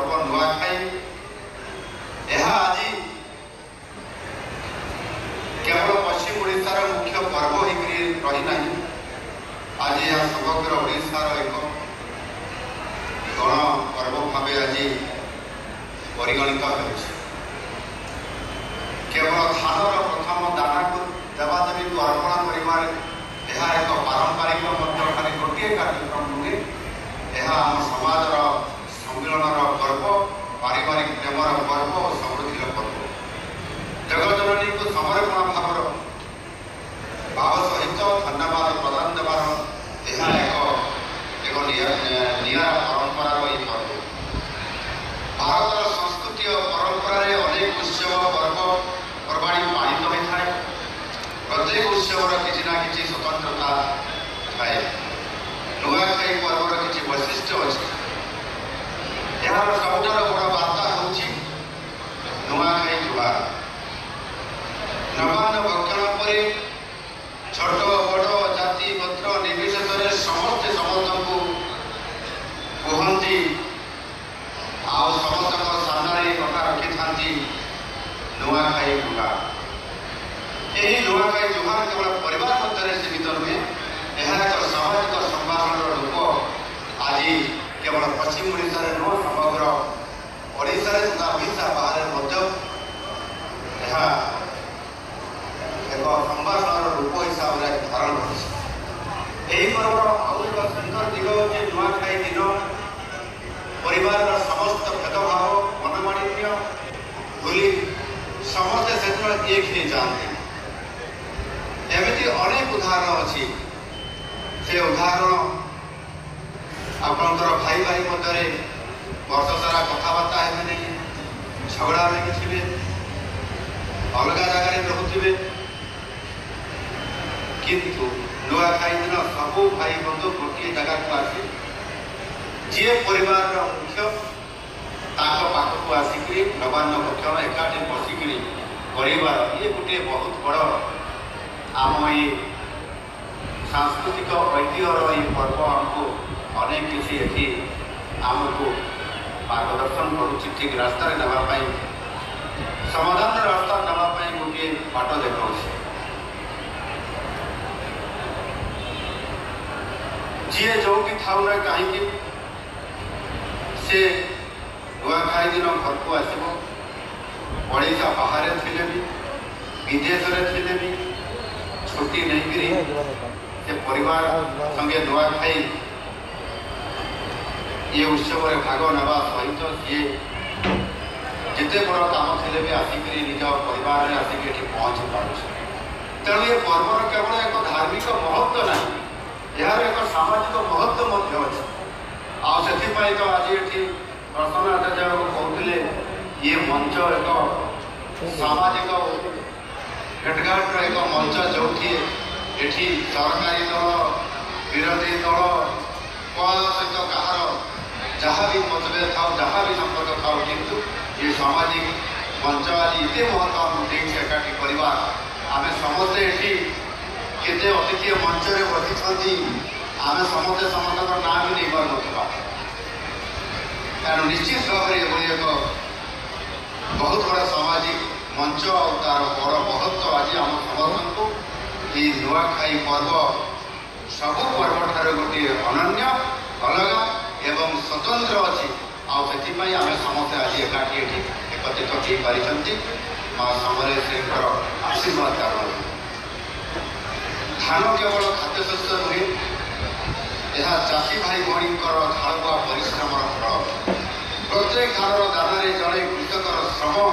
पर्व नुआखाई यह आज केवल पश्चिम ओडिशार मुख्य पर्व हो रही नहीं आज यह समग्र ओडिशार एक गण पर्व भाव आज परिगणित हो केवल धानर प्रथम दाना को देवादेवी को अर्पण कर एक पारंपरिक खाली गोटे कार्यक्रम नुहे यह आम समाजर सम्मिलन पर्व पारिवारिक प्रेमर पर्व और समृद्धि पर्व जगजननी को समर्पण भाव सहित धन्यवाद प्रदान देवार एक निरा परंपरार यह पर्व भारतर संस्कृति और परंपरा अनेक उत्सव पर्व पर्वाणी पालित होता है प्रत्येक उत्सवर किसी ना कि स्वतंत्रता थाए नुआखाई पर्वर किसी वैशिष्ट्य अच्छे यार सबुठार बड़ वार्ता हूँ नुआखाई जुहार नवान्न भक्षण पर छोट बड़ जाति गोत्र निर्विशेष समस्ते समस्त को कहती आउ समस्त सामने कथा रखी था नुआखाई जुहार यही नुआखाई जुहार केवल परिवार मध्य सीमित नुहे यह एक सामाजिक संभाषण रूप आज केवल पश्चिम ओडिशा नुह समग्र ओडिशा तथा ओडिशा बाहर एक संभाषण रूप हिसाब से धारण कर पर्वर आउ एक सुंदर दिग हूँ नुआखाई दिन परिवार समस्त भेदभाव मनमालिन्य भूली समस्ते से एक ही जाते एमती अनेक उदाहरण अच्छी से उदाहरण आपंकर भाई भाई मध्य वर्ष सारा कथबार्ता है नहीं झगड़ा लगे अलग जगार रोचे किंतु नुआखाई दिन सबू भाई बंधु गोटे जगह को आसी जी परिवार मुख्य पाखक आसिक नवान्न भक्षण एकाठी बसिक परिवार ये गोटे बहुत बड़ आम ये सांस्कृतिक ऐतिह्यर ये पर्व आमको अनेक किसी एटी आमको मार्गदर्शन करुच्ची ठीक रास्ता नापी समाधान रास्ता नापी गोटे बाट देखा जी जो कि था कहीं से नुआखाई दिन घर को आसो ओडिशा बाहर थे भी विदेश थे भी छुट्टी नहीं से परिवार संगे नुआखाई ये उत्सव भाग नवा सहित सी जिते बड़ काम थे भी आसिक निज परिवार आसिक पहुँची पार्छ तेणु ये पर्वर केवल एक धार्मिक महत्व ना यार एक सामाजिक महत्व अच्छे आपाई तो आज ये प्रसन्न आचार्य कहते ये मंच एक सामाजिक भेटघाट एक मंच जो एठी सरकारी दल विरोधी दल सहित कहार जहाँ भी मतभेद था जहाँ भी संपर्क था किंतु ये सामाजिक मंच आज ये महत्व आमको एकाठी परिवार आम समस्ते ये केते अतिथि मंच बसी आम समस्ते समस्त ना भी नहीं पार ना तेणु निश्चित भाव में एक बहुत बड़ा सामाजिक मंच और तार बड़ महत्व आज आम समस्त को ये नुआखाई पर्व सबू पर्व ठार गोटे अनन्य अलग एवं स्वतंत्र अच्छी आम समस्ते आज एकाठी एकत्रित हो पारी माँ समलेश्वरी आशीर्वाद कारण धान केवल खाद्यशस्य नुहे यह चाषी भाई भाई झाड़ुआ परिश्रम फल प्रत्येक धान दाना जड़े कृषकर श्रम